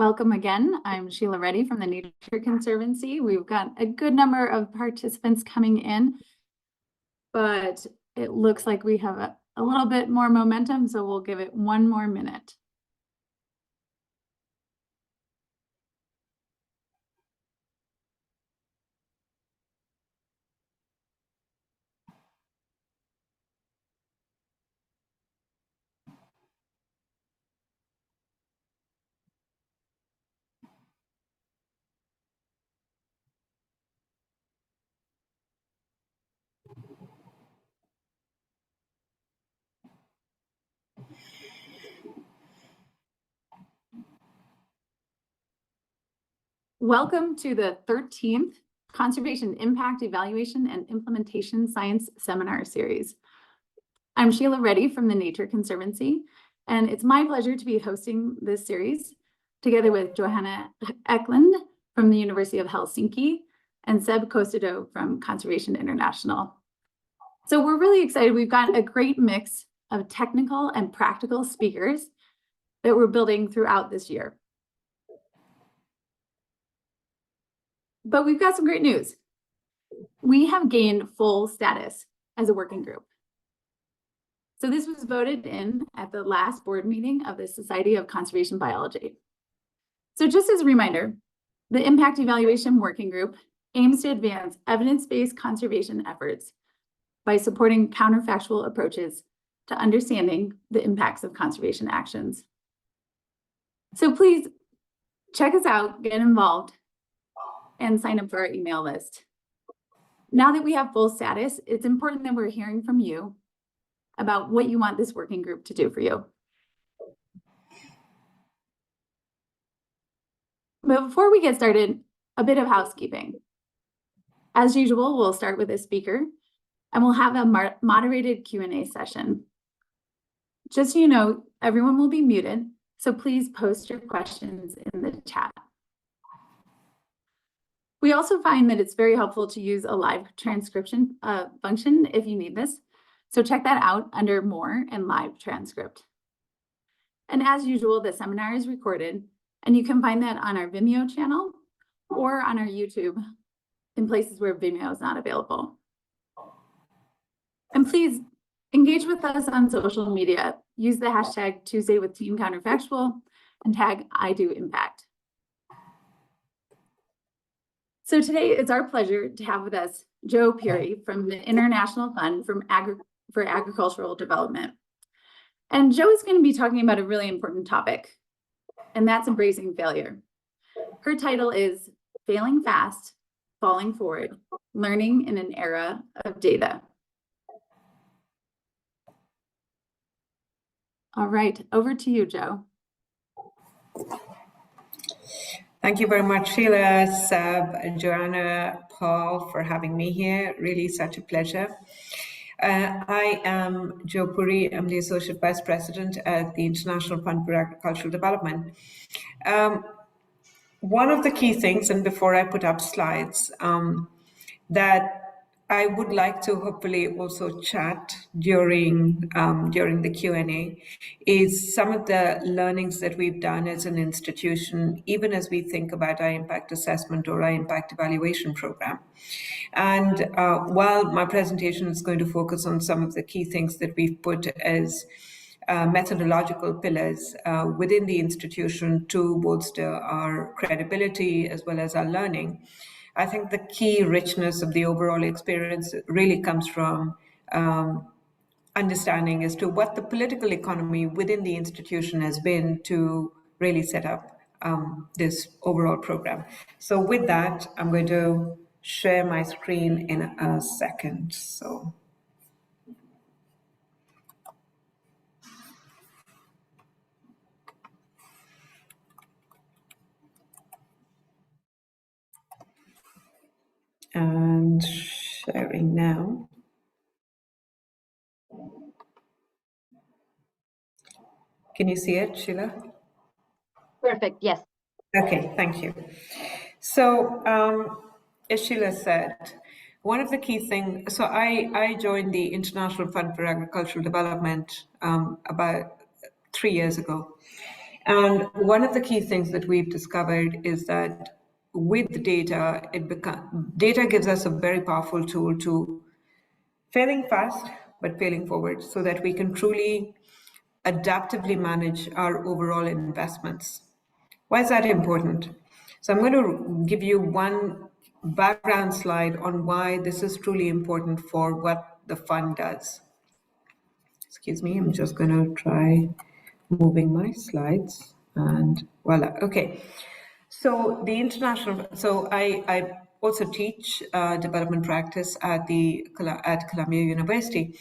Welcome again. I'm Sheila Reddy from the Nature Conservancy. We've got a good number of participants coming in, but it looks like we have a little bit more momentum, so we'll give it one more minute. Welcome to the 13th Conservation Impact Evaluation and Implementation Science Seminar Series. I'm Sheila Reddy from the Nature Conservancy, and it's my pleasure to be hosting this series together with Johanna Eklund from the University of Helsinki and Seb Costedo from Conservation International. So we're really excited. We've got a great mix of technical and practical speakers that we're building throughout this year. But we've got some great news. We have gained full status as a working group. So this was voted in at the last board meeting of the Society of Conservation Biology. So just as a reminder, the Impact Evaluation Working Group aims to advance evidence-based conservation efforts by supporting counterfactual approaches to understanding the impacts of conservation actions. So please check us out, get involved, and sign up for our email list. Now that we have full status, it's important that we're hearing from you about what you want this working group to do for you. But before we get started, a bit of housekeeping. As usual, we'll start with a speaker and we'll have a moderated Q&A session. Just so you know, everyone will be muted, so please post your questions in the chat. We also find that it's very helpful to use a live transcription function if you need this. So check that out under More and Live Transcript. And as usual, the seminar is recorded, and you can find that on our Vimeo channel or on our YouTube in places where Vimeo is not available. And please engage with us on social media. Use the hashtag Tuesday with Team Counterfactual and tag IDoImpact. So today it's our pleasure to have with us Joe Puri from the International Fund for Agricultural Development. And Joe is going to be talking about a really important topic, and that's embracing failure. Her title is Failing Fast, Falling Forward, Learning in an Era of Data. All right, over to you, Joe. Thank you very much, Sheila, Seb, and Joanna, Paul, for having me here. Really such a pleasure. I am Joe Puri. I'm the Associate Vice President at the International Fund for Agricultural Development. One of the key things, and before I put up slides, that I would like to hopefully also chat during the Q&A is some of the learnings that we've done as an institution, even as we think about our impact assessment or our impact evaluation program. And while my presentation is going to focus on some of the key things that we've put as methodological pillars within the institution to bolster our credibility as well as our learning, I think the key richness of the overall experience really comes from understanding as to what the political economy within the institution has been to really set up this overall program. So with that, I'm going to share my screen in a second. So. And sharing now. Can you see it, Sheila? Perfect, yes. Okay, thank you. So, as Sheila said, one of the key things, so I joined the International Fund for Agricultural Development about 3 years ago. And one of the key things that we've discovered is that with data, data gives us a very powerful tool to failing fast, but failing forward, so that we can truly adaptively manage our overall investments. Why is that important? So I'm going to give you one background slide on why this is truly important for what the fund does. Excuse me, I'm just going to try moving my slides and voila. Okay. So I also teach development practice at Columbia University.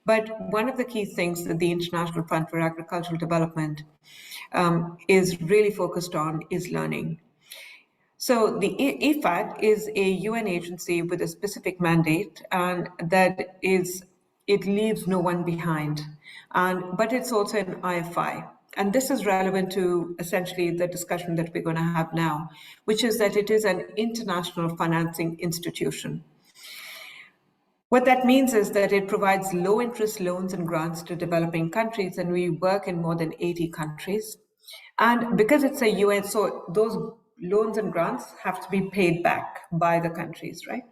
But one of the key things that the International Fund for Agricultural Development is really focused on is learning. So the IFAD is a UN agency with a specific mandate, and it leaves no one behind. But it's also an IFI. And this is relevant to essentially the discussion that we're going to have now, which is that it is an international financing institution. What that means is that it provides low interest loans and grants to developing countries, and we work in more than 80 countries. And because it's a UN, so those loans and grants have to be paid back by the countries, right?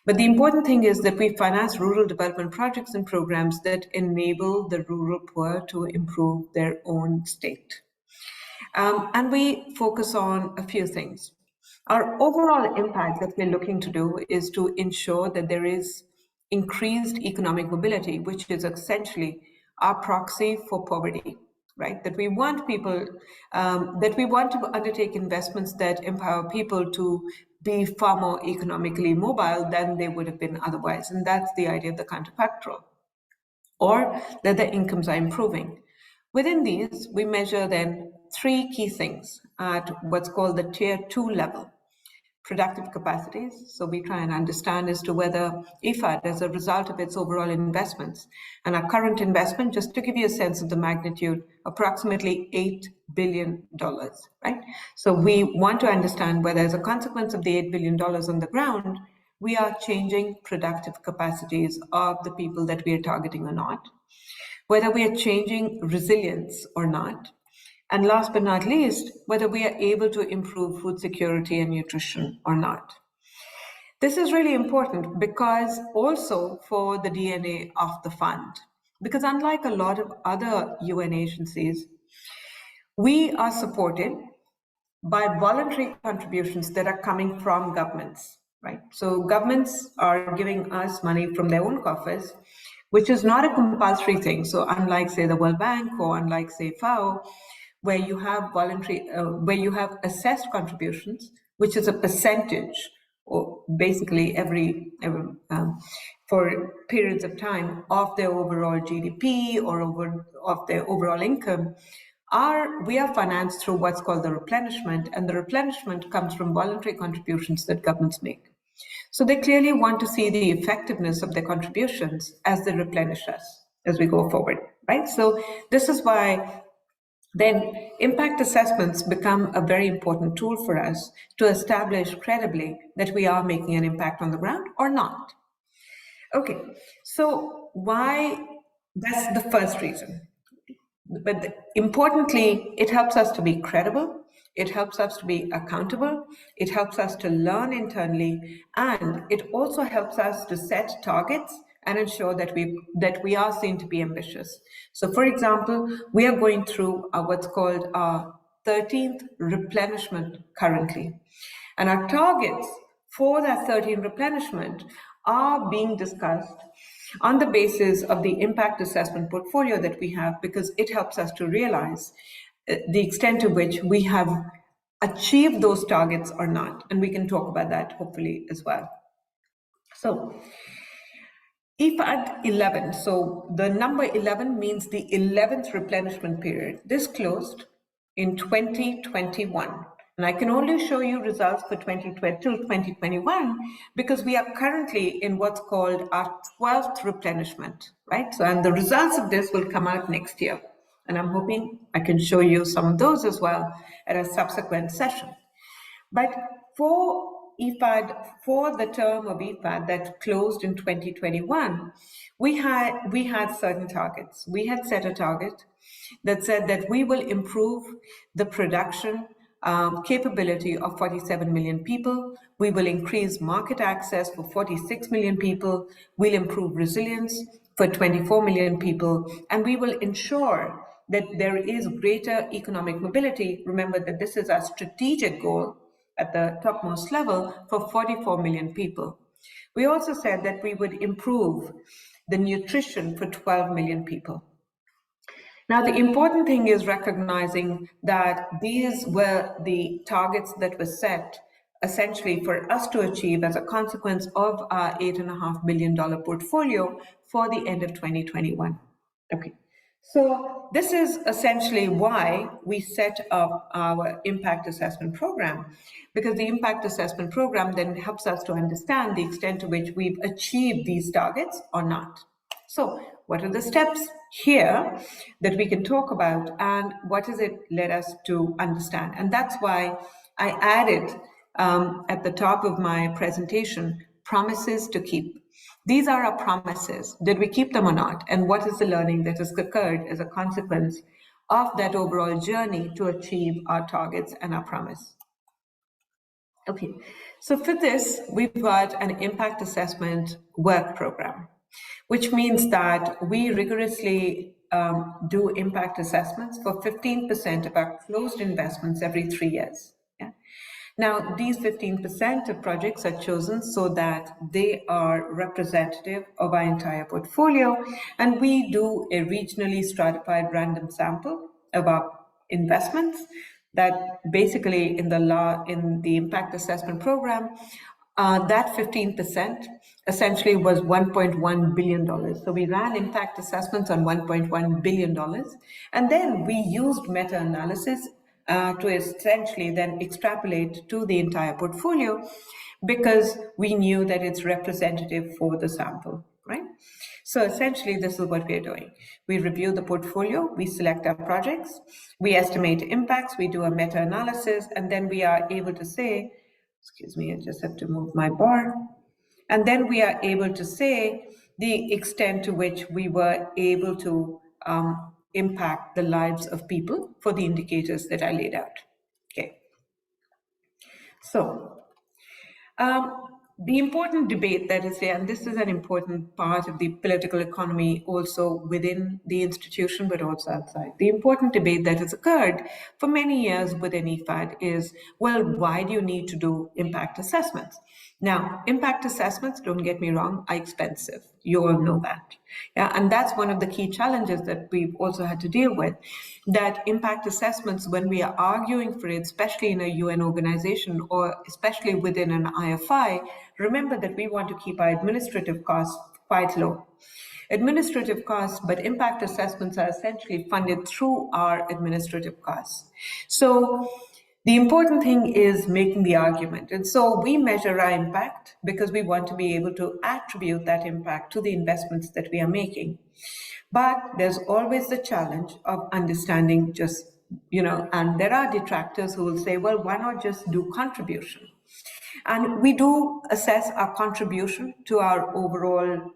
But the important thing is that we finance rural development projects and programs that enable the rural poor to improve their own state. And we focus on a few things. Our overall impact that we're looking to do is to ensure that there is increased economic mobility, which is essentially our proxy for poverty, right? That we want people, that we want to undertake investments that empower people to be far more economically mobile than they would have been otherwise. And that's the idea of the counterfactual, or that their incomes are improving. Within these, we measure then three key things at what's called the tier 2 level. Productive capacities. So we try and understand as to whether IFAD, as a result of its overall investments, and our current investment, just to give you a sense of the magnitude, approximately $8 billion, right? So we want to understand whether as a consequence of the $8 billion on the ground, we are changing productive capacities of the people that we are targeting or not, whether we are changing resilience or not, and last but not least, whether we are able to improve food security and nutrition or not. This is really important because also for the DNA of the fund, because unlike a lot of other UN agencies, we are supported by voluntary contributions that are coming from governments, right? So governments are giving us money from their own coffers, which is not a compulsory thing. So unlike, say, the World Bank, or unlike, say, FAO, where you have where you have assessed contributions, which is a percentage, or basically every for periods of time of their overall GDP or of their overall income. We are financed through what's called the replenishment, and the replenishment comes from voluntary contributions that governments make. So they clearly want to see the effectiveness of their contributions as they replenish us as we go forward, right? So this is why then impact assessments become a very important tool for us to establish credibly that we are making an impact on the ground or not. Okay, so why? That's the first reason. But importantly, it helps us to be credible, it helps us to be accountable, it helps us to learn internally, and it also helps us to set targets and ensure that we are seen to be ambitious. So for example, we are going through what's called our 13th replenishment currently. And our targets for that 13th replenishment are being discussed on the basis of the impact assessment portfolio that we have, because it helps us to realize the extent to which we have achieved those targets or not. And we can talk about that hopefully as well. So IFAD 11, so the number 11 means the 11th replenishment period. This closed in 2021. And I can only show you results for 2020 till 2021 because we are currently in what's called our 12th replenishment, right? So, and the results of this will come out next year. And I'm hoping I can show you some of those as well at a subsequent session. But for IFAD, for the term of IFAD that closed in 2021, we had certain targets. We had set a target that said that we will improve the production capability of 47 million people. We will increase market access for 46 million people. We'll improve resilience for 24 million people. And we will ensure that there is greater economic mobility. Remember that this is our strategic goal at the topmost level for 44 million people. We also said that we would improve the nutrition for 12 million people. Now, the important thing is recognizing that these were the targets that were set essentially for us to achieve as a consequence of our $8.5 billion portfolio for the end of 2021. Okay. So this is essentially why we set up our impact assessment program, because the impact assessment program then helps us to understand the extent to which we've achieved these targets or not. So what are the steps here that we can talk about, and what has it led us to understand? And that's why I added at the top of my presentation, promises to keep. These are our promises. Did we keep them or not? And what is the learning that has occurred as a consequence of that overall journey to achieve our targets and our promise? Okay, so for this, we've got an impact assessment work program, which means that we rigorously do impact assessments for 15% of our closed investments every 3 years. Yeah? Now, these 15% of projects are chosen so that they are representative of our entire portfolio, and we do a regionally stratified random sample of our investments that basically in the impact assessment program, that 15% essentially was $1.1 billion. So we ran impact assessments on $1.1 billion. And then we used meta-analysis to essentially then extrapolate to the entire portfolio, because we knew that it's representative for the sample, right? So essentially, this is what we're doing. We review the portfolio, we select our projects, we estimate impacts, we do a meta-analysis, and then we are able to say, excuse me, I just have to move my bar. And then we are able to say the extent to which we were able to impact the lives of people for the indicators that I laid out. Okay. So the important debate that is there, and this is an important part of the political economy also within the institution, but also outside. The important debate that has occurred for many years within IFAD is, well, why do you need to do impact assessments? Now, impact assessments, don't get me wrong, are expensive. You all know that. Yeah, and that's one of the key challenges that we've also had to deal with, that impact assessments, when we are arguing for it, especially in a UN organization or especially within an IFI, remember that we want to keep our administrative costs quite low. Administrative costs, but impact assessments are essentially funded through our administrative costs. So the important thing is making the argument. And so we measure our impact because we want to be able to attribute that impact to the investments that we are making. But there's always the challenge of understanding just, and there are detractors who will say, well, why not just do contribution? And we do assess our contribution to our overall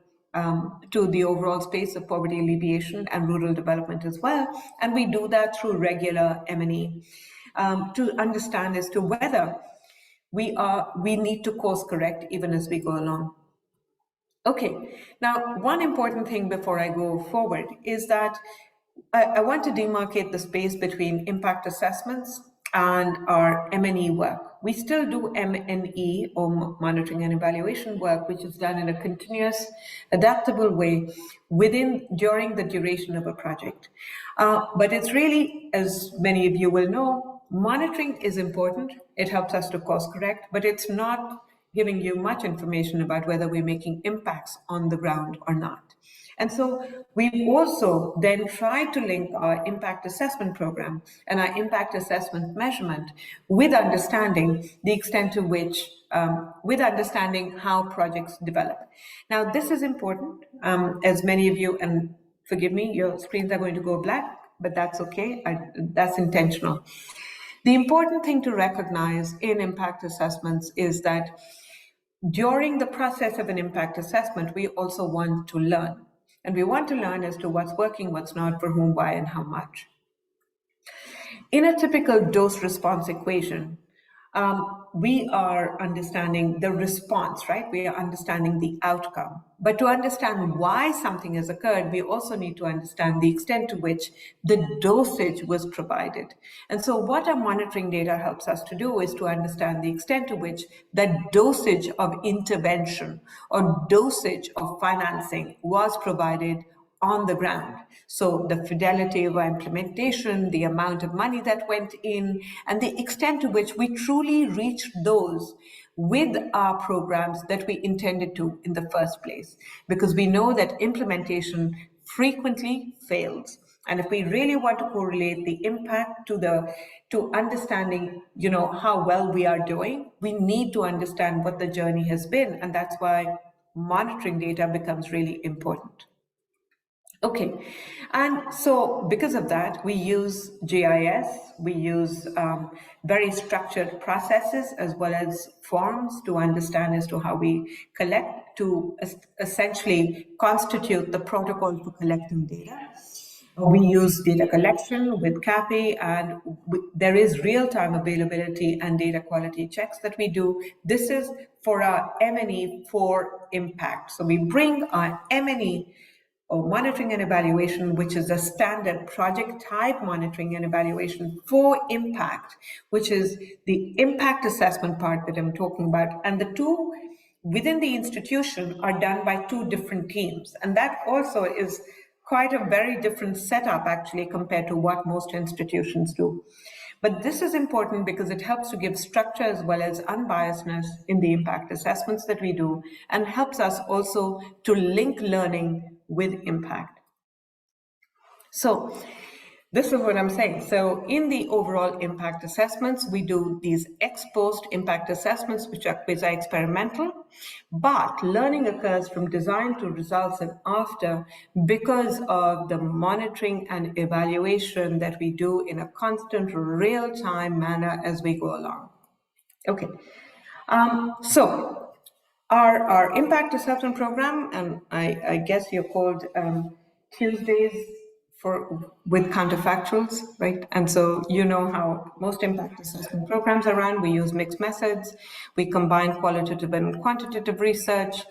to the overall space of poverty alleviation and rural development as well. And we do that through regular M&E to understand as to whether we need to course correct even as we go along. Okay, now one important thing before I go forward is that I want to demarcate the space between impact assessments and our M&E work. We still do M&E, or monitoring and evaluation work, which is done in a continuous, adaptable way during the duration of a project. But it's really, as many of you will know, monitoring is important. It helps us to course correct, but it's not giving you much information about whether we're making impacts on the ground or not. And so we've also then tried to link our impact assessment program and our impact assessment measurement with understanding the extent to which, with understanding how projects develop. Now, this is important, as many of you, and forgive me, your screens are going to go black, but that's okay, that's intentional. The important thing to recognize in impact assessments is that during the process of an impact assessment, we also want to learn. And we want to learn as to what's working, what's not, for whom, why, and how much. In a typical dose-response equation, we are understanding the response, right? We are understanding the outcome. But to understand why something has occurred, we also need to understand the extent to which the dosage was provided. And so what our monitoring data helps us to do is to understand the extent to which the dosage of intervention or dosage of financing was provided on the ground. So the fidelity of our implementation, the amount of money that went in, and the extent to which we truly reached those with our programs that we intended to in the first place. Because we know that implementation frequently fails. And if we really want to correlate the impact to understanding, how well we are doing, we need to understand what the journey has been. And that's why monitoring data becomes really important. Okay, and so because of that, we use GIS, we use very structured processes as well as forms to understand as to how we collect, to essentially constitute the protocol for collecting data. We use data collection with CAPI, and there is real-time availability and data quality checks that we do. This is for our M&E for impact. So we bring our M&E or monitoring and evaluation, which is a standard project type monitoring and evaluation for impact, which is the impact assessment part that I'm talking about. And the two within the institution are done by two different teams. And that also is quite a very different setup actually compared to what most institutions do. But this is important because it helps to give structure as well as unbiasedness in the impact assessments that we do, and helps us also to link learning with impact. So this is what I'm saying. So in the overall impact assessments, we do these ex-post impact assessments, which are quasi-experimental, but learning occurs from design to results and after because of the monitoring and evaluation that we do in a constant real-time manner as we go along. Okay, so our impact assessment program, and I guess you're called Tuesdays with counterfactuals, right? And so you know how most impact assessment programs are run. We use mixed methods. We combine qualitative and quantitative research.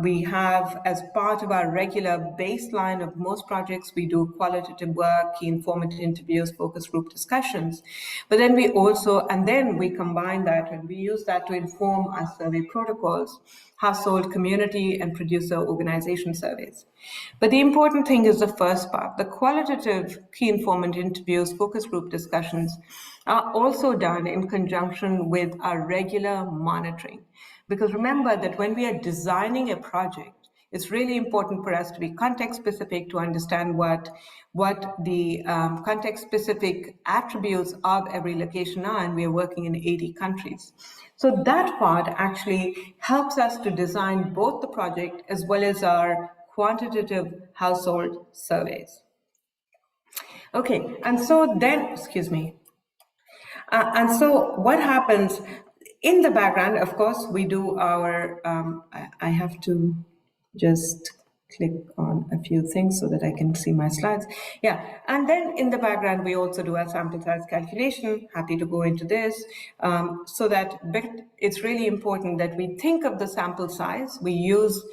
We have, as part of our regular baseline of most projects, we do qualitative work, key informant interviews, focus group discussions. But then we also, and then we combine that and we use that to inform our survey protocols, household, community, and producer organization surveys. But the important thing is the first part. The qualitative key informant interviews, focus group discussions are also done in conjunction with our regular monitoring. Because remember that when we are designing a project, it's really important for us to be context specific to understand what the context specific attributes of every location are, and we are working in 80 countries. So that part actually helps us to design both the project as well as our quantitative household surveys. Okay, and so then, excuse me. And so what happens in the background, of course, we do our, I have to just click on a few things so that I can see my slides. Yeah, and then in the background, we also do our sample size calculation. Happy to go into this. So that, but it's really important that we think of the sample size. We use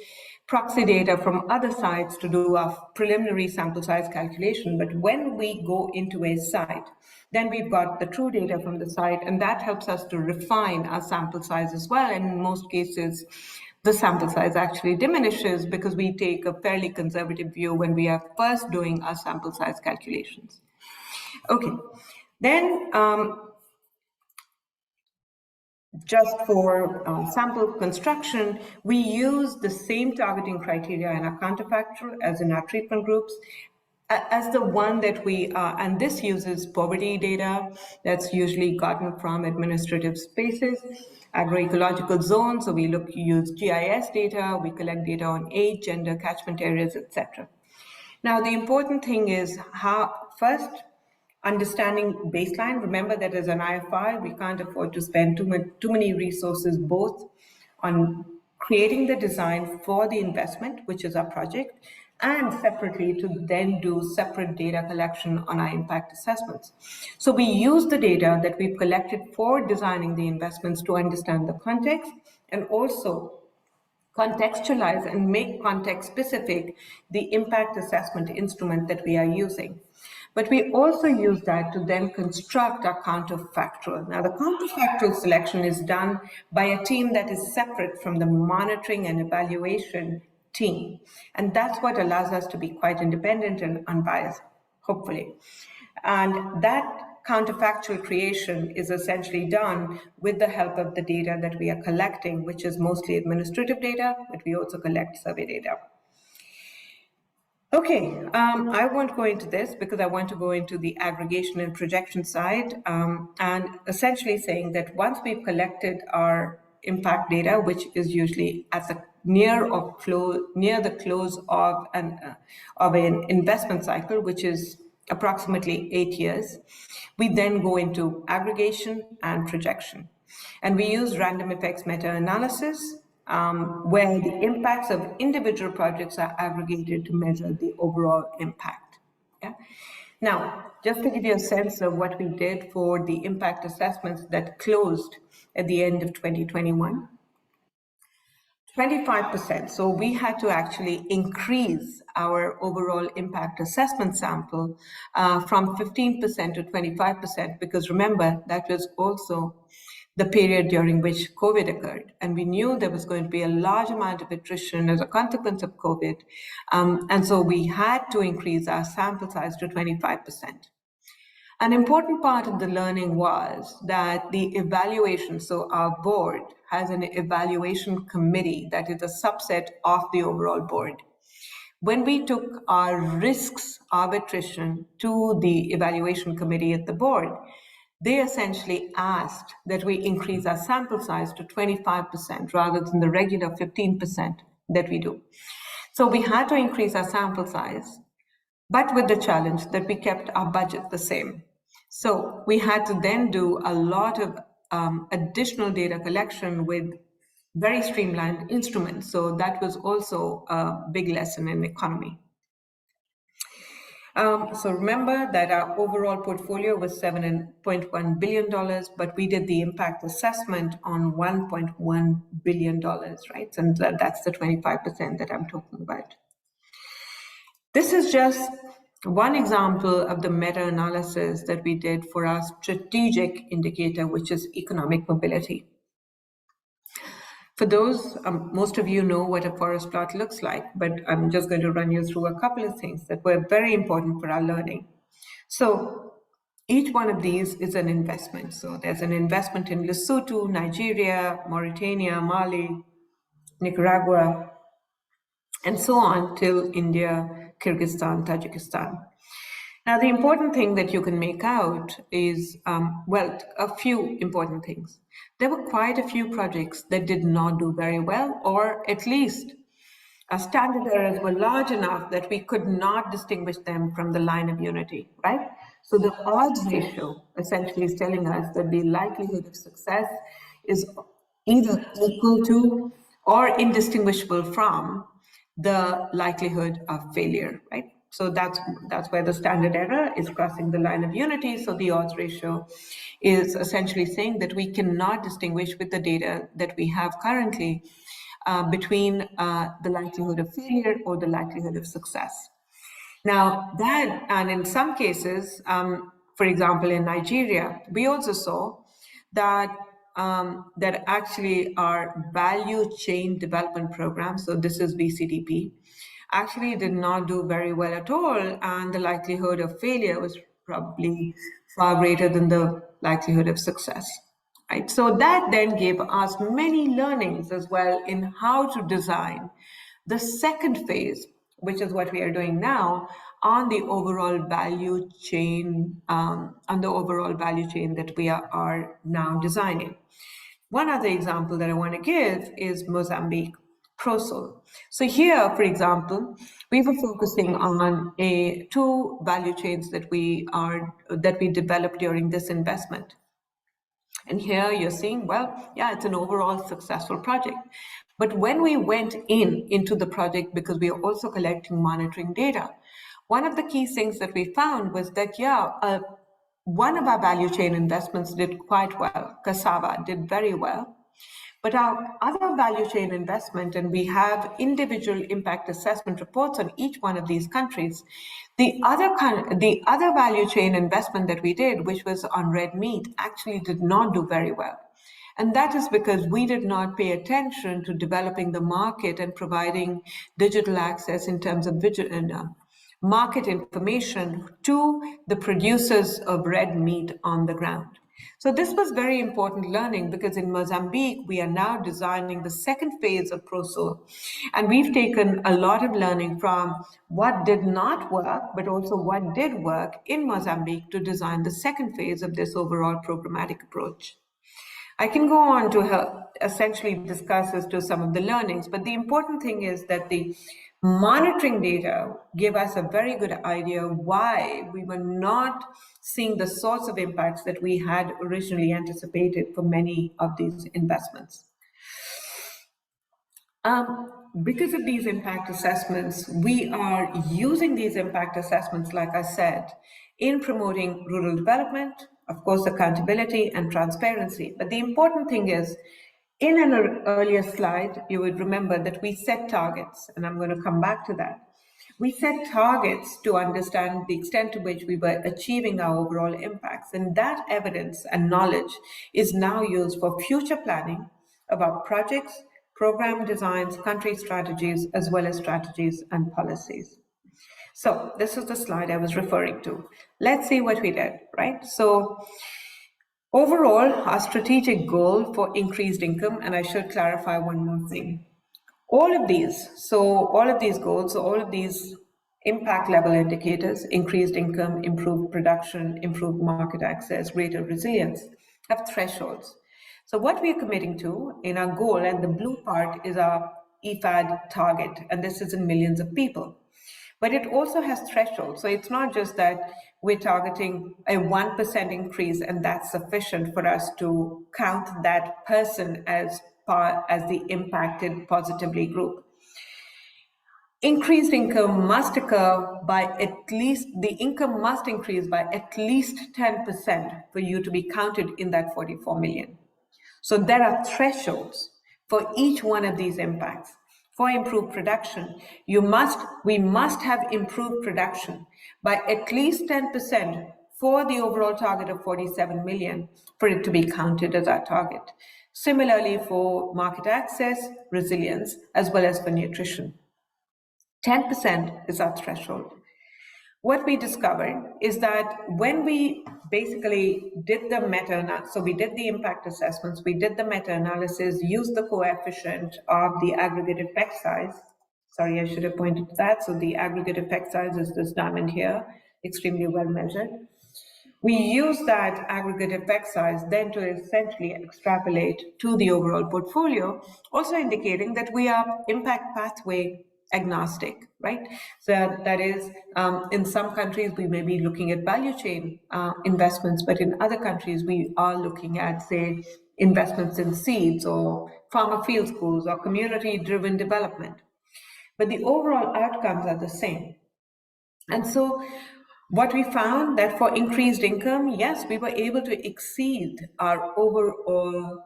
proxy data from other sites to do our preliminary sample size calculation. But when we go into a site, then we've got the true data from the site, and that helps us to refine our sample size as well. And in most cases, the sample size actually diminishes because we take a fairly conservative view when we are first doing our sample size calculations. Okay, then just for sample construction, we use the same targeting criteria in our counterfactual as in our treatment groups, as the one that we and this uses poverty data that's usually gotten from administrative spaces, agroecological zones. So we use GIS data, we collect data on age, gender, catchment areas, etc. Now, the important thing is how first understanding baseline. Remember that as an IFI, we can't afford to spend too many resources both on creating the design for the investment, which is our project, and separately to then do separate data collection on our impact assessments. So we use the data that we've collected for designing the investments to understand the context and also contextualize and make context specific the impact assessment instrument that we are using. But we also use that to then construct our counterfactual. Now, the counterfactual selection is done by a team that is separate from the monitoring and evaluation team. And that's what allows us to be quite independent and unbiased, hopefully. And that counterfactual creation is essentially done with the help of the data that we are collecting, which is mostly administrative data, but we also collect survey data. Okay, I won't go into this because I want to go into the aggregation and projection side, and essentially saying that once we've collected our impact data, which is usually at the near the close of an investment cycle, which is approximately 8 years, we then go into aggregation and projection. And we use random effects meta-analysis, where the impacts of individual projects are aggregated to measure the overall impact. Yeah? Now, just to give you a sense of what we did for the impact assessments that closed at the end of 2021, 25%. So we had to actually increase our overall impact assessment sample from 15% to 25%, because remember, that was also the period during which COVID occurred. And we knew there was going to be a large amount of attrition as a consequence of COVID. And so we had to increase our sample size to 25%. An important part of the learning was that the evaluation, so our board has an evaluation committee that is a subset of the overall board. When we took our risks of attrition to the evaluation committee at the board, they essentially asked that we increase our sample size to 25% rather than the regular 15% that we do. So we had to increase our sample size, but with the challenge that we kept our budget the same. So we had to then do a lot of additional data collection with very streamlined instruments. So that was also a big lesson in economy. So remember that our overall portfolio was $7.1 billion, but we did the impact assessment on $1.1 billion, right? And that's the 25% that I'm talking about. This is just one example of the meta-analysis that we did for our strategic indicator, which is economic mobility. For those, most of you know what a forest plot looks like, but I'm just going to run you through a couple of things that were very important for our learning. So each one of these is an investment. So there's an investment in Lesotho, Nigeria, Mauritania, Mali, Nicaragua, and so on till India, Kyrgyzstan, Tajikistan. Now, the important thing that you can make out is, well, a few important things. There were quite a few projects that did not do very well, or at least standard errors were large enough that we could not distinguish them from the line of unity, right? So the odds ratio essentially is telling us that the likelihood of success is either equal to or indistinguishable from the likelihood of failure, right? So that's where the standard error is crossing the line of unity. So the odds ratio is essentially saying that we cannot distinguish with the data that we have currently between the likelihood of failure or the likelihood of success. Now that, and in some cases, for example, in Nigeria, we also saw that that actually our value chain development program, so this is VCDP, actually did not do very well at all, and the likelihood of failure was probably far greater than the likelihood of success. Right? So that then gave us many learnings as well in how to design the second phase, which is what we are doing now, on the overall value chain, that we are now designing. One other example that I want to give is Mozambique. ProSol. So here, for example, we were focusing on two value chains that we developed during this investment. And here you're seeing, well, yeah, it's an overall successful project. But when we went into the project, because we are also collecting monitoring data, one of the key things that we found was that, one of our value chain investments did quite well. Cassava did very well. But our other value chain investment, and we have individual impact assessment reports on each one of these countries, the other value chain investment that we did, which was on red meat, actually did not do very well. And that is because we did not pay attention to developing the market and providing digital access in terms of market information to the producers of red meat on the ground. So this was very important learning, because in Mozambique, we are now designing the second phase of ProSol. And we've taken a lot of learning from what did not work, but also what did work in Mozambique to design the second phase of this overall programmatic approach. I can go on to essentially discuss as to some of the learnings, but the important thing is that the monitoring data gave us a very good idea why we were not seeing the sorts of impacts that we had originally anticipated for many of these investments. Because of these impact assessments, we are using these impact assessments, like I said, in promoting rural development, of course, accountability and transparency. But the important thing is, in an earlier slide, you would remember that we set targets, and I'm going to come back to that. We set targets to understand the extent to which we were achieving our overall impacts, and that evidence and knowledge is now used for future planning about projects, program designs, country strategies, as well as strategies and policies. So this is the slide I was referring to. Let's see what we did, right? So overall, our strategic goal for increased income, and I should clarify one more thing. All of these goals, all of these impact level indicators, increased income, improved production, improved market access, greater resilience, have thresholds. So what we are committing to in our goal, and the blue part is our EFAD target, and this is in millions of people. But it also has thresholds. So it's not just that we're targeting a 1% increase and that's sufficient for us to count that person as the impacted positively group. Increased income must occur by the income must increase by at least 10% for you to be counted in that 44 million. So there are thresholds for each one of these impacts. For improved production, we must have improved production by at least 10% for the overall target of 47 million for it to be counted as our target. Similarly, for market access, resilience, as well as for nutrition. 10% is our threshold. What we discovered is that when we basically did the so we did the impact assessments, we did the meta-analysis, used the coefficient of the aggregate effect size. Sorry, I should have pointed to that. So the aggregate effect size is this diamond here, extremely well measured. We use that aggregate effect size then to essentially extrapolate to the overall portfolio, also indicating that we are impact pathway agnostic, right? So that is, in some countries, we may be looking at value chain investments, but in other countries, we are looking at, say, investments in seeds or farmer field schools or community-driven development. But the overall outcomes are the same. And so what we found that for increased income, yes, we were able to exceed our overall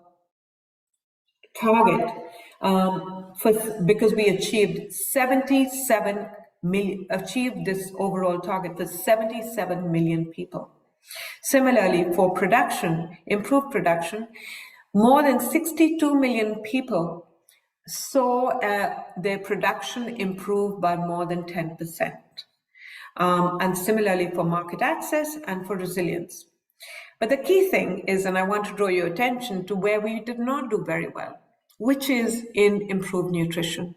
target because we achieved this overall target for 77 million people. Similarly, for production, improved production, more than 62 million people saw their production improve by more than 10%. And similarly for market access and for resilience. But the key thing is, and I want to draw your attention to where we did not do very well, which is in improved nutrition.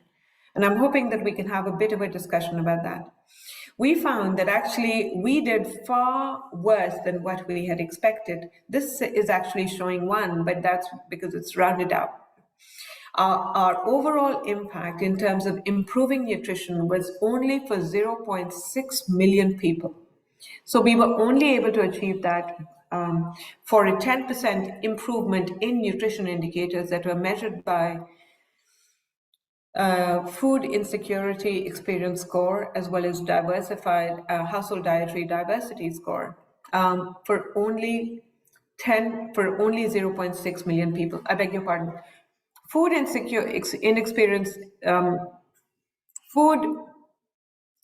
And I'm hoping that we can have a bit of a discussion about that. We found that actually we did far worse than what we had expected. This is actually showing 1, but that's because it's rounded up. our overall impact in terms of improving nutrition was only for 0.6 million people. So we were only able to achieve that for a 10% improvement in nutrition indicators that were measured by food insecurity experience score, as well as diversified household dietary diversity score, for only 0.6 million people. I beg your pardon. Food inexperience, food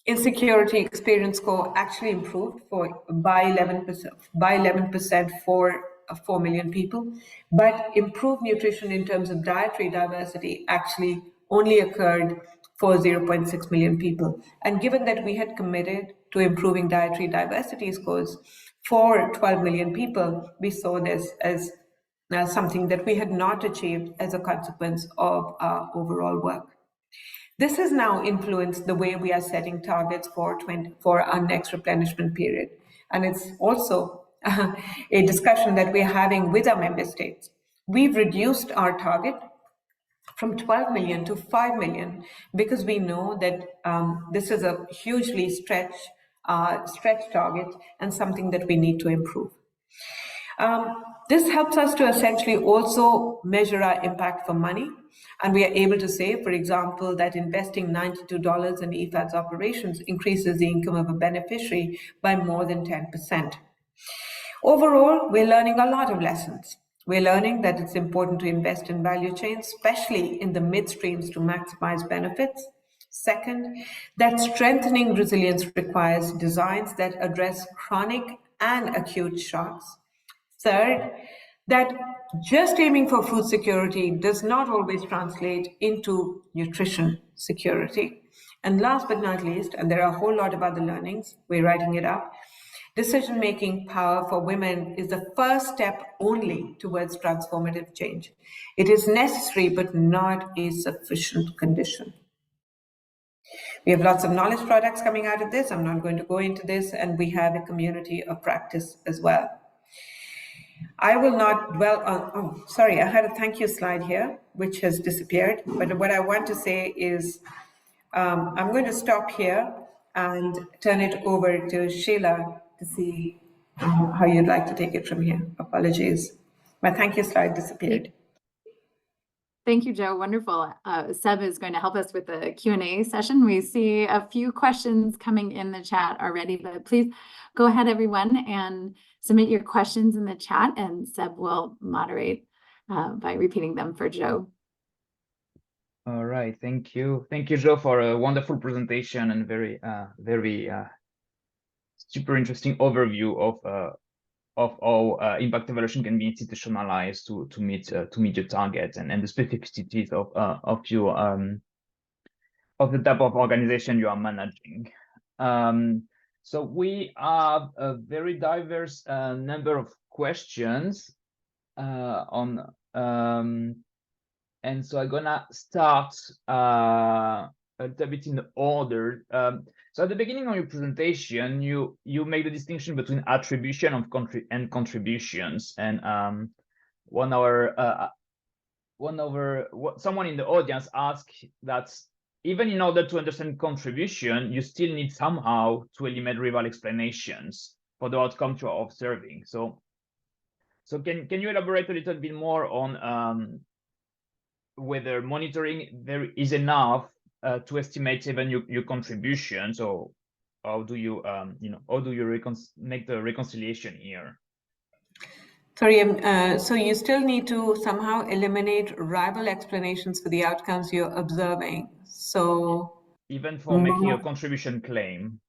insecurity experience score actually improved by 11% for 4 million people, but improved nutrition in terms of dietary diversity actually only occurred for 0.6 million people. And given that we had committed to improving dietary diversity scores for 12 million people, we saw this as something that we had not achieved as a consequence of our overall work. This has now influenced the way we are setting targets for our next replenishment period. And it's also a discussion that we're having with our member states. We've reduced our target from 12 million to 5 million because we know that this is a hugely stretched target and something that we need to improve. This helps us to essentially also measure our impact for money. And we are able to say, for example, that investing $92 in EFAD's operations increases the income of a beneficiary by more than 10%. Overall, we're learning a lot of lessons. We're learning that it's important to invest in value chains, especially in the midstreams, to maximize benefits. Second, that strengthening resilience requires designs that address chronic and acute shocks. Third, that just aiming for food security does not always translate into nutrition security. And last but not least, and there are a whole lot of other learnings, we're writing it up, decision-making power for women is the first step only towards transformative change. It is necessary, but not a sufficient condition. We have lots of knowledge products coming out of this. I'm not going to go into this, and we have a community of practice as well. I will not dwell on, sorry, I had a thank you slide here, which has disappeared. But what I want to say is I'm going to stop here and turn it over to Sheila to see how you'd like to take it from here. Apologies. My thank you slide disappeared. Thank you, Joe. Wonderful. Seb is going to help us with the Q&A session. We see a few questions coming in the chat already, but please go ahead, everyone, and submit your questions in the chat, and Seb will moderate by repeating them for Joe. All right, thank you. Thank you, Joe, for a wonderful presentation and very super interesting overview of how impact evaluation can be institutionalized to meet your target and the specificities of the type of organization you are managing. So we have a very diverse number of questions and so I'm gonna start a little bit in order. So at the beginning of your presentation, you make the distinction between attribution and contributions, and someone in the audience asked that even in order to understand contribution, you still need somehow to eliminate rival explanations for the outcomes you are observing. So can you elaborate a little bit more on whether monitoring is enough to estimate even your contributions, or how do you make the reconciliation here? Sorry, so you still need to somehow eliminate rival explanations for the outcomes you're observing. So even for making a contribution claim.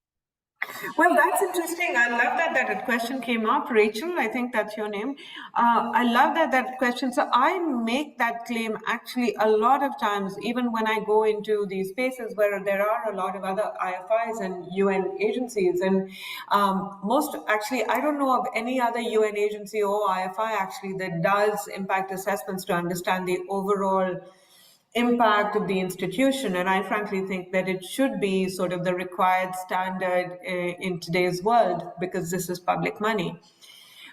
Well, that's interesting. I love that question came up. Rachel, I think that's your name. I love that question. So I make that claim actually a lot of times, even when I go into these spaces where there are a lot of other IFIs and UN agencies. And I don't know of any other UN agency or IFI actually that does impact assessments to understand the overall impact of the institution. And I frankly think that it should be sort of the required standard in today's world, because this is public money.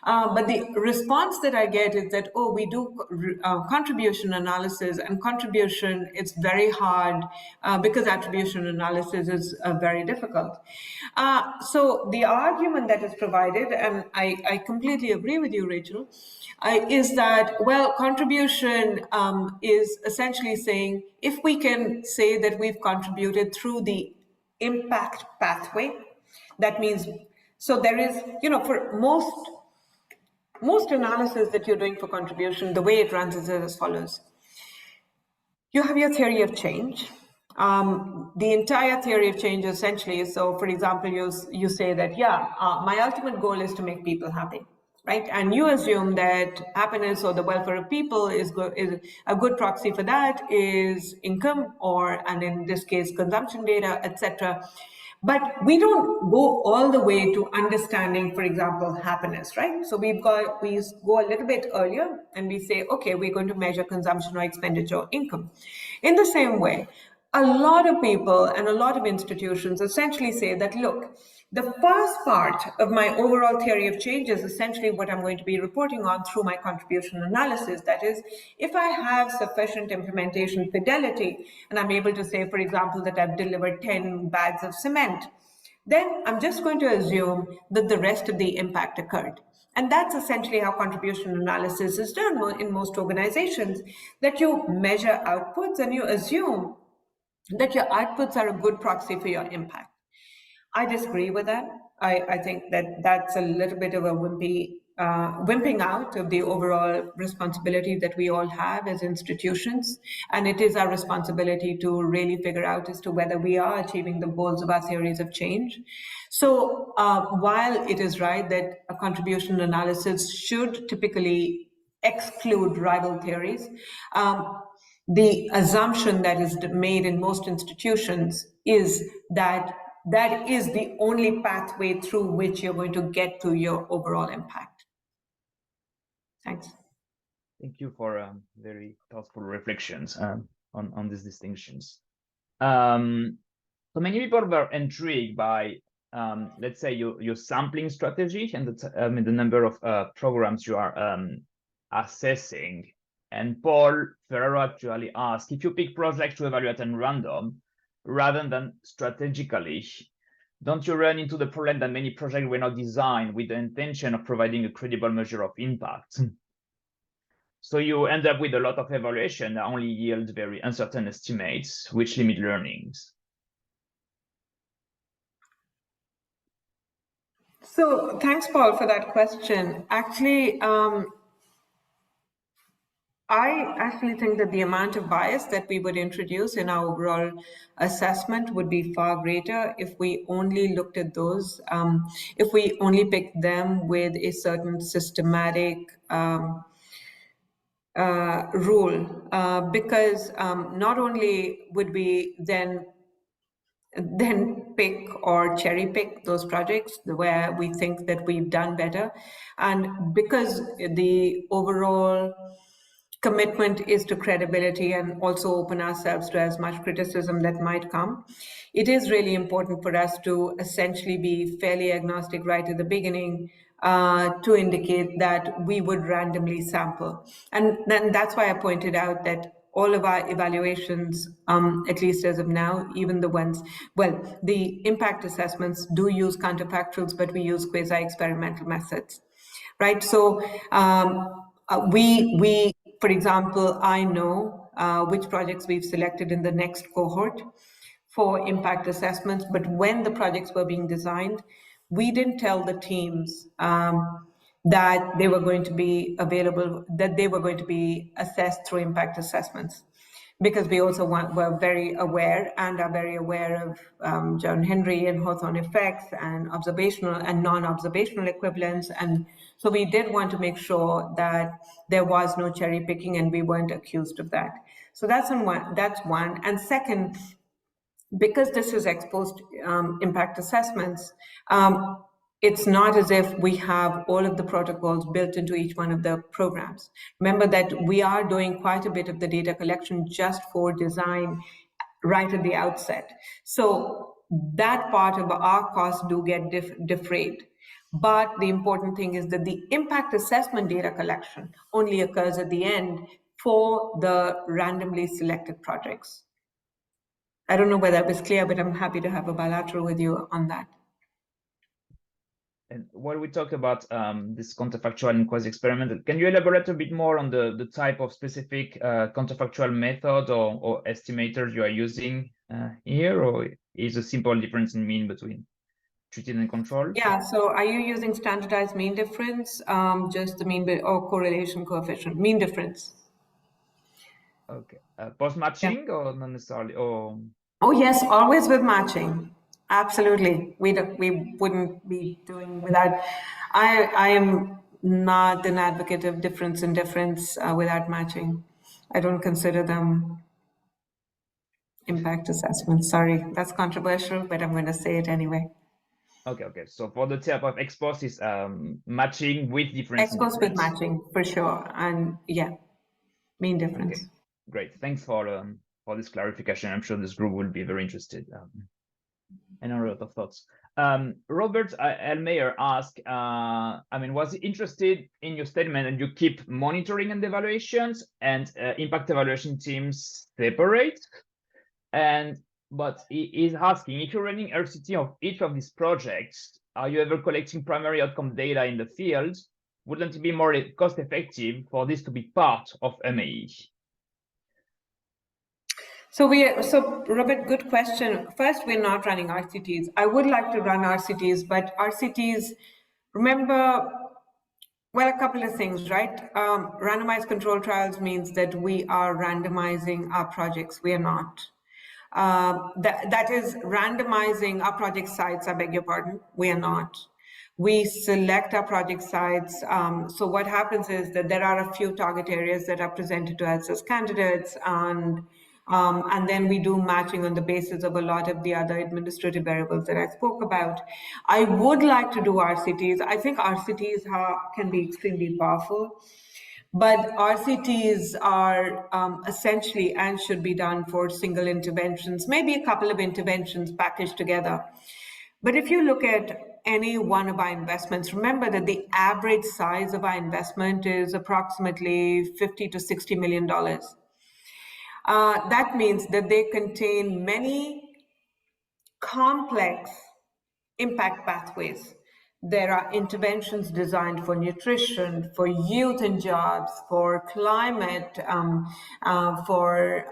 But the response that I get is that, oh, we do contribution analysis, and contribution, it's very hard because attribution analysis is very difficult. So the argument that is provided, and I completely agree with you, Rachel, is that, well, contribution is essentially saying, if we can say that we've contributed through the impact pathway, that means, so there is, for most analysis that you're doing for contribution, the way it runs is as follows. You have your theory of change. The entire theory of change essentially is, so for example, you say that, my ultimate goal is to make people happy, right? And you assume that happiness or the welfare of people is a good proxy for that is income, and in this case, consumption data, etc. But we don't go all the way to understanding, for example, happiness, right? So we go a little bit earlier and we say, okay, we're going to measure consumption or expenditure or income. In the same way, a lot of people and a lot of institutions essentially say that, look, the first part of my overall theory of change is essentially what I'm going to be reporting on through my contribution analysis. That is, if I have sufficient implementation fidelity, and I'm able to say, for example, that I've delivered 10 bags of cement, then I'm just going to assume that the rest of the impact occurred. And that's essentially how contribution analysis is done in most organizations, that you measure outputs and you assume that your outputs are a good proxy for your impact. I disagree with that. I think that that's a little bit of a wimping out of the overall responsibility that we all have as institutions. And it is our responsibility to really figure out as to whether we are achieving the goals of our theories of change. So while it is right that a contribution analysis should typically exclude rival theories, the assumption that is made in most institutions is that that is the only pathway through which you're going to get to your overall impact. Thanks. Thank you for very thoughtful reflections on these distinctions. So many people were intrigued by, let's say, your sampling strategy and the number of programs you are assessing. And Paul Ferrero actually asked, if you pick projects to evaluate at random, rather than strategically, don't you run into the problem that many projects were not designed with the intention of providing a credible measure of impact? So you end up with a lot of evaluation that only yield very uncertain estimates, which limit learnings. So thanks, Paul, for that question. Actually, I actually think that the amount of bias that we would introduce in our overall assessment would be far greater if we only looked at those, if we only picked them with a certain systematic rule, because not only would we then pick or cherry pick those projects where we think that we've done better, and because the overall commitment is to credibility and also open ourselves to as much criticism that might come, it is really important for us to essentially be fairly agnostic right at the beginning, to indicate that we would randomly sample. And then that's why I pointed out that all of our evaluations, at least as of now, even the ones, well, the impact assessments do use counterfactuals, but we use quasi-experimental methods, right? So we, for example, I know which projects we've selected in the next cohort for impact assessments, but when the projects were being designed, we didn't tell the teams that they were going to be available, that they were going to be assessed through impact assessments, because we also were very aware and are very aware of John Henry and Hawthorne effects and observational and non-observational equivalents. And so we did want to make sure that there was no cherry picking and we weren't accused of that. So that's one. And second, because this is ex post impact assessments, it's not as if we have all of the protocols built into each one of the programs. Remember that we are doing quite a bit of the data collection just for design right at the outset. So that part of our costs do get defrayed. But the important thing is that the impact assessment data collection only occurs at the end for the randomly selected projects. I don't know whether I was clear, but I'm happy to have a bilateral with you on that. And while we talk about this counterfactual and quasi-experimental, can you elaborate a bit more on the type of specific counterfactual method or estimators you are using here, or is a simple difference in mean between treated and control? Yeah, so are you using standardized mean difference, just the mean or correlation coefficient, mean difference? Okay, post-matching or not necessarily? Or Oh yes, always with matching. Absolutely. We wouldn't be doing without. I am not an advocate of difference in difference without matching. I don't consider them impact assessments. Sorry, that's controversial, but I'm going to say it anyway. okay. So for the type of ex post is matching with difference. Ex post with matching for sure, and yeah, mean difference. Okay, great. Thanks for this clarification. I'm sure this group will be very interested. And a lot of thoughts. Robert Elmeyer asked, was interested in your statement and you keep monitoring and evaluations and impact evaluation teams separate. But he is asking, if you're running RCT of each of these projects, are you ever collecting primary outcome data in the field? Wouldn't it be more cost effective for this to be part of MAE? So Robert, good question. First, we're not running RCTs. I would like to run RCTs, but RCTs, remember, well, a couple of things, right? Randomized control trials means that we are randomizing our projects. We are not. That is randomizing our project sites, I beg your pardon. We are not. We select our project sites. So what happens is that there are a few target areas that are presented to us as candidates, and then we do matching on the basis of a lot of the other administrative variables that I spoke about. I would like to do RCTs. I think RCTs can be extremely powerful. But RCTs are essentially and should be done for single interventions, maybe a couple of interventions packaged together. But if you look at any one of our investments, remember that the average size of our investment is approximately $50 to $60 million. That means that they contain many complex impact pathways. There are interventions designed for nutrition, for youth and jobs, for climate, for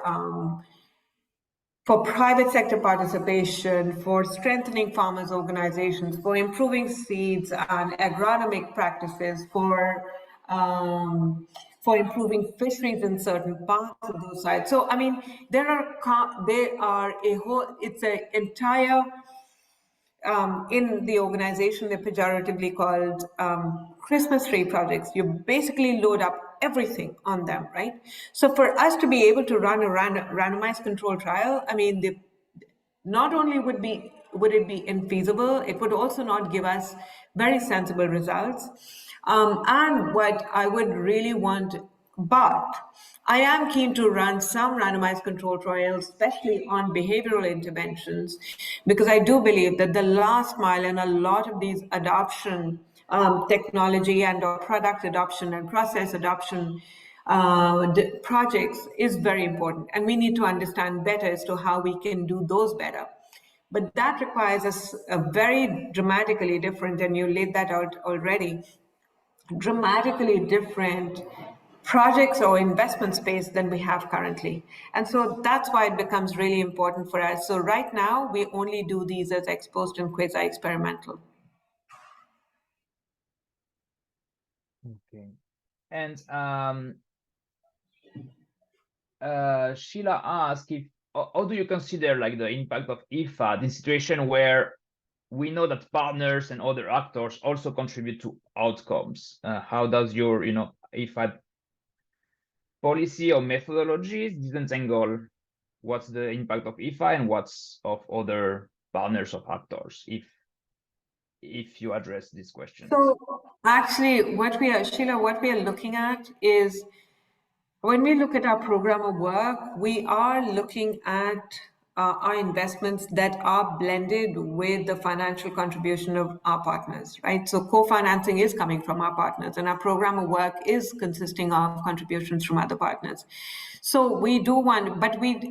private sector participation, for strengthening farmers' organizations, for improving seeds and agronomic practices, for improving fisheries in certain parts of those sites. So, I mean, there are a whole, it's an entire, in the organization, they're pejoratively called Christmas tree projects. You basically load up everything on them, right? So for us to be able to run a randomized control trial, I mean, not only would it be infeasible, it would also not give us very sensible results. And what I would really want, but I am keen to run some randomized control trials, especially on behavioral interventions, because I do believe that the last mile in a lot of these adoption technology and or product adoption and process adoption projects is very important. And we need to understand better as to how we can do those better. But that requires a very dramatically different, and you laid that out already, dramatically different projects or investment space than we have currently. And so that's why it becomes really important for us. So right now, we only do these as ex post and quasi-experimental. Okay. And Sheila asked how do you consider like the impact of IFAD in situation where we know that partners and other actors also contribute to outcomes? How does your IFAD policy or methodologies disentangle what's the impact of IFA and what's of other partners of actors, if you address these questions? So actually, Sheila, what we are looking at is, when we look at our program of work, we are looking at are investments that are blended with the financial contribution of our partners, right? So co-financing is coming from our partners, and our program of work is consisting of contributions from other partners. So we do want,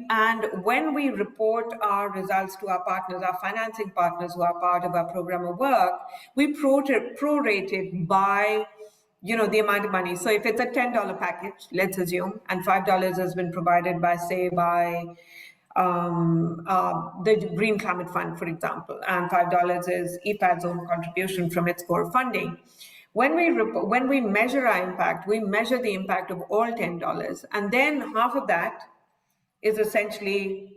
and when we report our results to our partners, our financing partners who are part of our program of work, we prorate it by the amount of money. So if it's a $10 package, let's assume, and $5 has been provided by the Green Climate Fund, for example, and $5 is EPAD's own contribution from its core funding. When we measure our impact, we measure the impact of all $10, and then half of that is essentially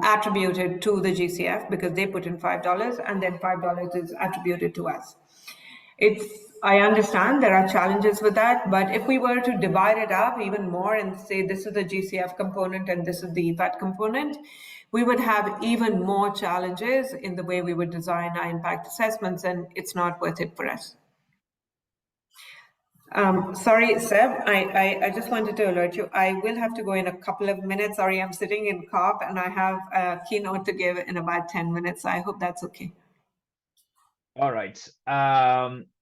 attributed to the GCF because they put in $5, and then $5 is attributed to us. I understand there are challenges with that, but if we were to divide it up even more and say this is the GCF component and this is the EPAT component, we would have even more challenges in the way we would design our impact assessments, and it's not worth it for us. Sorry, Seb, I just wanted to alert you. I will have to go in a couple of minutes. Sorry, I'm sitting in COP and I have a keynote to give in about 10 minutes. So I hope that's okay. All right.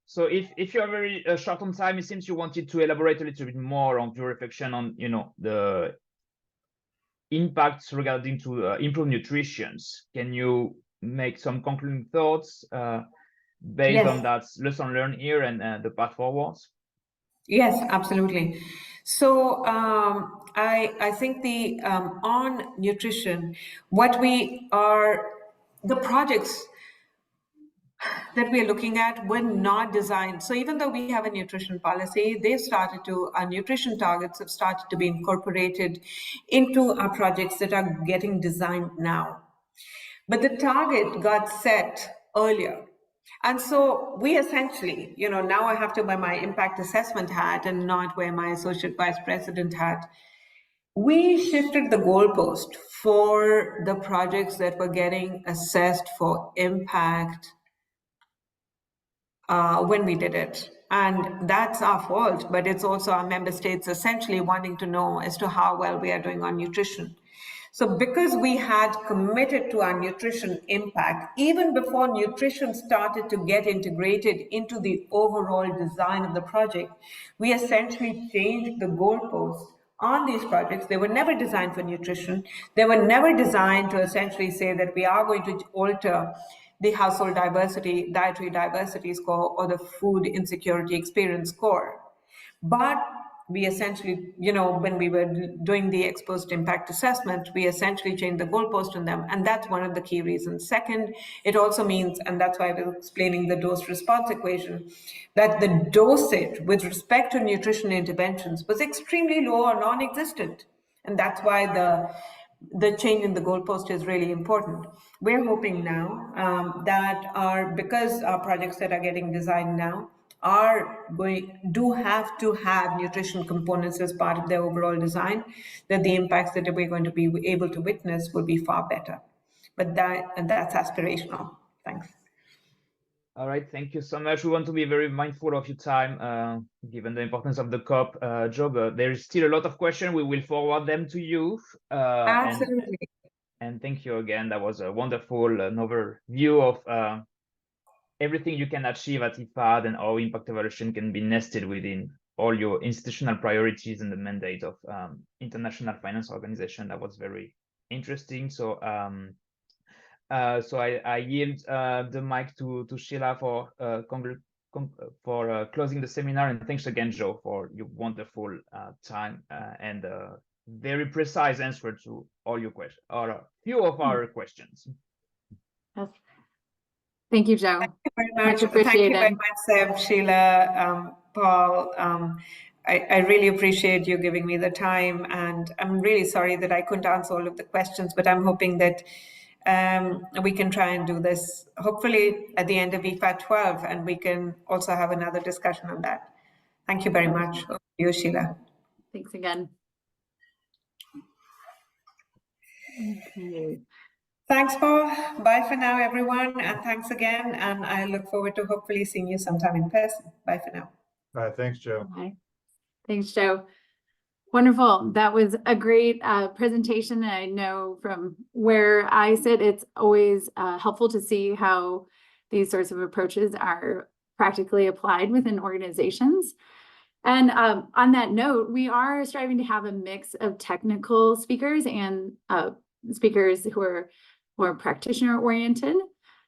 So if you're very short on time, it seems you wanted to elaborate a little bit more on your reflection on, the impacts regarding to improve nutrition. Can you make some concluding thoughts based on that lesson learned here and the path forward? Yes, absolutely. So I think on nutrition, the projects that we're looking at were not designed. So even though we have a nutrition policy, our nutrition targets have started to be incorporated into our projects that are getting designed now. But the target got set earlier. And so we essentially, now I have to wear my impact assessment hat and not wear my associate vice president hat. We shifted the goalpost for the projects that were getting assessed for impact when we did it. And that's our fault, but it's also our member states essentially wanting to know as to how well we are doing on nutrition. So because we had committed to our nutrition impact, even before nutrition started to get integrated into the overall design of the project, we essentially changed the goalposts on these projects. They were never designed for nutrition. They were never designed to essentially say that we are going to alter the household dietary diversity score or the food insecurity experience score. But we essentially, when we were doing the ex-post impact assessment, we essentially changed the goalpost on them. And that's one of the key reasons. Second, it also means, and that's why I was explaining the dose response equation, that the dosage with respect to nutrition interventions was extremely low or non-existent. And that's why the change in the goalpost is really important. We're hoping now because our projects that are getting designed now do have to have nutrition components as part of their overall design, that the impacts that we're going to be able to witness will be far better. But that's aspirational. Thanks. All right, thank you so much. We want to be very mindful of your time, given the importance of the COP job. There is still a lot of questions. We will forward them to you. Absolutely. And thank you again. That was a wonderful overview of everything you can achieve at IPAD and how impact evaluation can be nested within all your institutional priorities and the mandate of International Finance Organization. That was very interesting. So I yield the mic to Sheila for closing the seminar, and thanks again, Joe, for your wonderful time and very precise answer to all your questions, or a few of our questions. Yes. Thank you, Joe. Thank you very much. Much appreciated. Thank you very much, Seb, Sheila, Paul. I really appreciate you giving me the time, and I'm really sorry that I couldn't answer all of the questions, but I'm hoping that we can try and do this hopefully at the end of EFAT 12, and we can also have another discussion on that. Thank you very much. Over to you, Sheila. Thanks again. Okay. Thanks, Paul. Bye for now, everyone, and thanks again. And I look forward to hopefully seeing you sometime in person. Bye for now. All right, thanks, Joe. Bye. Thanks, Joe. Wonderful. That was a great presentation. I know from where I sit, it's always helpful to see how these sorts of approaches are practically applied within organizations. And on that note, we are striving to have a mix of technical speakers and speakers who are more practitioner oriented.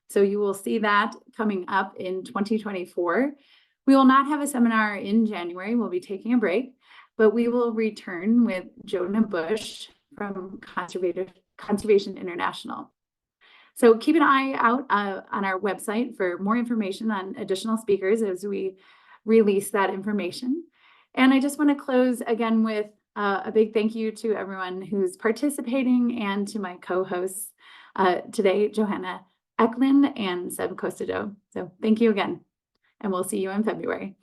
So you will see that coming up in 2024. We will not have a seminar in January. We'll be taking a break, but we will return with Jyotsna Bush from Conservation International. So keep an eye out on our website for more information on additional speakers as we release that information. And I just want to close again with a big thank you to everyone who's participating and to my co-hosts today, Johanna Eklund and Seb Costado. So thank you again, and we'll see you in February.